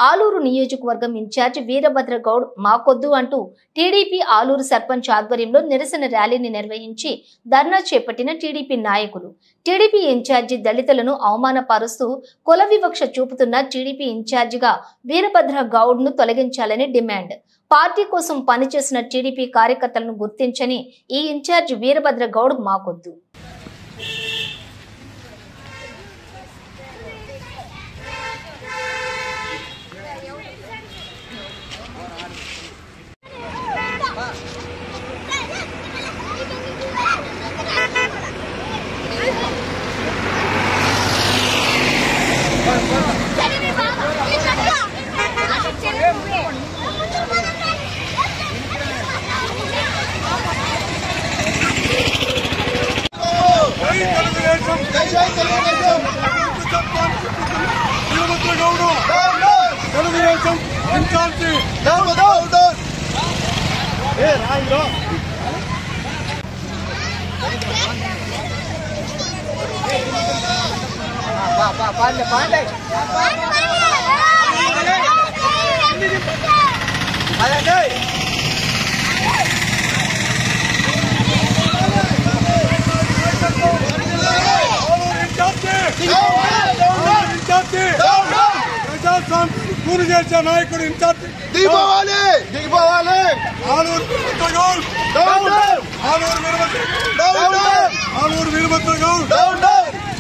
ఆలూరు నియోజకవర్గం ఇన్ఛార్జ్ వీరభద్ర గౌడ్ మాకొద్దు అంటూ టీడీపీ ఆలూరు సర్పంచ్ ఆధ్వర్యంలో నిరసన ర్యాలీని నిర్వహించి ధర్నా చేపట్టిన టీడీపీ నాయకులు. టీడీపీ ఇన్ఛార్జి దళితులను అవమానపరుస్తూ కుల వివక్ష చూపుతున్న టీడీపీ ఇన్ఛార్జిగా వీరభద్ర గౌడ్ ను తొలగించాలని డిమాండ్. పార్టీ కోసం పనిచేసిన టీడీపీ కార్యకర్తలను గుర్తించని ఈ ఇన్ఛార్జ్ వీరభద్ర గౌడ్ మాకొద్దు. నాయకుడు ఇన్ఛార్జ్ దిగిపోవాలి ఆలూరు వీరభద్ర గౌడ్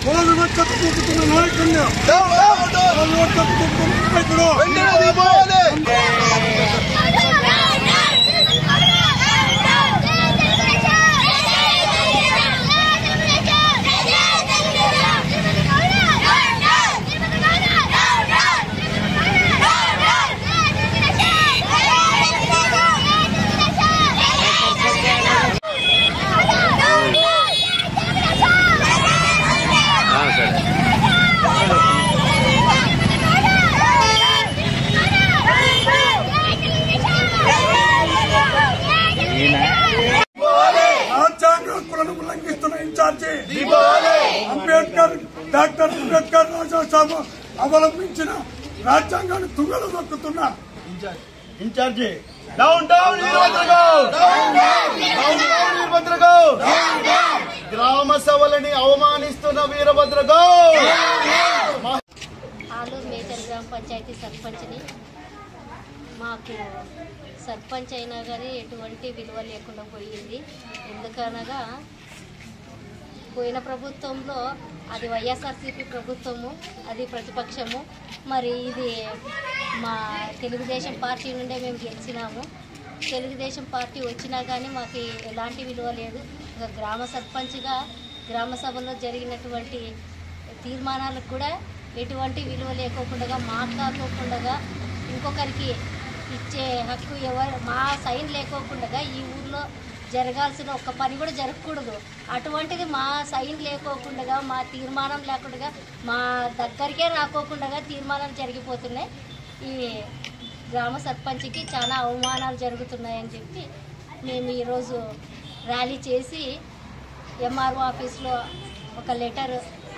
కుల వివక్ష చూపుతున్న నాయకుడు అంబేద్కర్ డాక్టర్ అంబేద్కర్ రాజ్యాంగ అవలంబించిన రాజ్యాంగాన్ని తుంగలు దొక్కుతున్న ఇన్ఛార్జి వీరభద్ర గౌడ్, గ్రామ సభలని అవమానిస్తున్న వీరభద్ర గౌడ్. ఆలూరు మేజర్ గ్రామ పంచాయతీ సర్పంచ్ని. మాకు సర్పంచ్ అయినా కానీ ఎటువంటి విలువ లేకుండా పోయింది. ఎందుకనగా పోయిన ప్రభుత్వంలో అది వైఎస్ఆర్సీపీ ప్రభుత్వము, అది ప్రతిపక్షము. మరి ఇది మా తెలుగుదేశం పార్టీ నుండే మేము గెలిచినాము. తెలుగుదేశం పార్టీ వచ్చినా కానీ మాకు ఎలాంటి విలువ లేదు. గ్రామ సర్పంచ్గా గ్రామ సభలో జరిగినటువంటి తీర్మానాలకు కూడా ఎటువంటి విలువ లేకోకుండా, మాట్లాడుకోకుండా, ఇంకొకరికి ఇచ్చే హక్కు మా సైన్ లేకోకుండా ఈ ఊర్లో జరగాల్సిన ఒక్క పని కూడా జరగకూడదు. అటువంటిది మా సైన్ లేకోకుండా, మా తీర్మానం లేకుండా, మా దగ్గరికే రాకోకుండా తీర్మానాలు జరిగిపోతున్నాయి. ఈ గ్రామ సర్పంచ్కి చాలా అవమానాలు జరుగుతున్నాయని చెప్పి మేము ఈరోజు ర్యాలీ చేసి ఎంఆర్ఓ ఆఫీస్లో ఒక లెటర్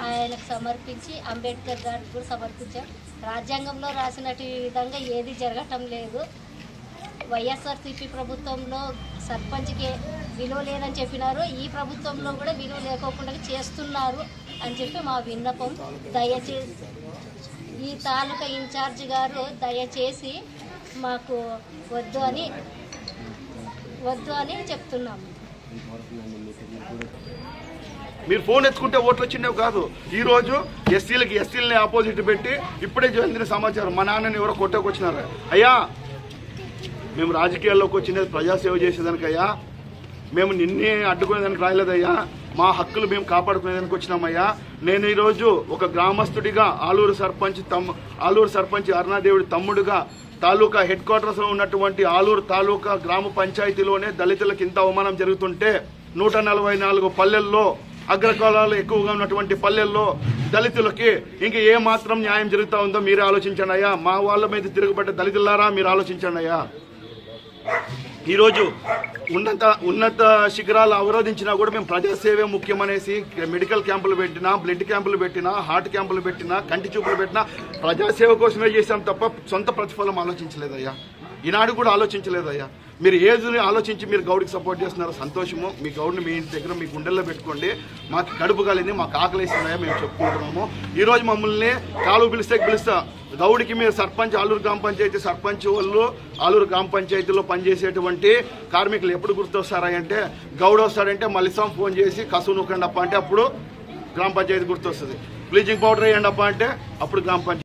ఆయనకు సమర్పించి అంబేద్కర్ గారికి కూడా సమర్పించాం. రాజ్యాంగంలో రాసినట్టు విధంగా ఏది జరగటం లేదు. వైఎస్ఆర్సీపీ ప్రభుత్వంలో సర్పంచ్కి విలువ లేదని చెప్పినారు. ఈ ప్రభుత్వంలో కూడా విలువ లేకోకుండా చేస్తున్నారు అని చెప్పి మా విన్నపం. దయచేసి ఈ తాలూకా ఇన్ఛార్జ్ గారు దయచేసి మాకు వద్దు అని చెప్తున్నాము. మీరు ఫోన్ ఎత్తుకుంటే ఓట్లు వచ్చిండేవి కాదు. ఈ రోజు ఎస్సీలని ఆపోజిట్ పెట్టి ఇప్పుడే చెందిన సమాచారం, మా నాన్నని ఎవరో కొట్టకొచ్చినారు. అయ్యా, మేము రాజకీయాల్లోకి వచ్చినది ప్రజాసేవ చేసేదానికయ్యా, మేము నిన్నే అడ్డుకునేదానికి రాయలేదయ్యా. మా హక్కులు మేము కాపాడుకునేదానికి వచ్చినామయ్యా. నేను ఈరోజు ఒక గ్రామస్తుడిగా ఆలూరు సర్పంచ్ అరుణాదేవుడి తమ్ముడుగా తాలూకా హెడ్ క్వార్టర్స్ లో ఉన్నటువంటి ఆలూరు తాలూకా గ్రామ పంచాయతీలోనే దళితులకు ఇంత అవమానం జరుగుతుంటే 144 పల్లెల్లో, అగ్రకులాలు ఎక్కువగా ఉన్నటువంటి పల్లెల్లో దళితులకి ఇంక ఏ మాత్రం న్యాయం జరుగుతా ఉందో మీరే ఆలోచించండి అయ్యా. మా వాళ్ళ మీద తిరగబడ్డ దళితులారా, మీరు ఆలోచించండి అయ్యా. ఈరోజు ఉన్నత శిఖరాలు అవరోధించినా కూడా మేము ప్రజాసేవే ముఖ్యమనేసి మెడికల్ క్యాంపులు పెట్టినా, బ్లడ్ క్యాంపులు పెట్టినా, హార్ట్ క్యాంపులు పెట్టినా, కంటి చూపులు పెట్టినా ప్రజాసేవ కోసమే చేశాం తప్ప సొంత ప్రతిఫలం ఆలోచించలేదయ్యా. ఈనాడు కూడా ఆలోచించలేదయ్యా. మీరు ఏజ్ని ఆలోచించి మీరు గౌడికి సపోర్ట్ చేస్తున్నారో సంతోషము. మీ గౌడ్ని మీ ఇంటి దగ్గర మీ గుండెల్లో పెట్టుకోండి. మాకు కడుపు కాలింది, మాకు ఆకలేసిందయ్యా మేము చెప్పుకుంటున్నాము. ఈరోజు మమ్మల్ని కాలు పిలుస్తా గౌడికి మీరు సర్పంచ్, ఆలూరు గ్రామ పంచాయతీ సర్పంచ్ వాళ్ళు ఆలూరు గ్రామ పంచాయతీలో పనిచేసేటువంటి కార్మికులు ఎప్పుడు గుర్తొస్తారా అంటే, గౌడ్ వస్తాడంటే మల్లిసాం ఫోన్ చేసి కసువు నూకండి అప్ప అంటే అప్పుడు గ్రామ పంచాయతీ గుర్తొస్తుంది. బ్లీచింగ్ పౌడర్ వేయండి అప్ప అంటే అప్పుడు గ్రామ పంచాయతీ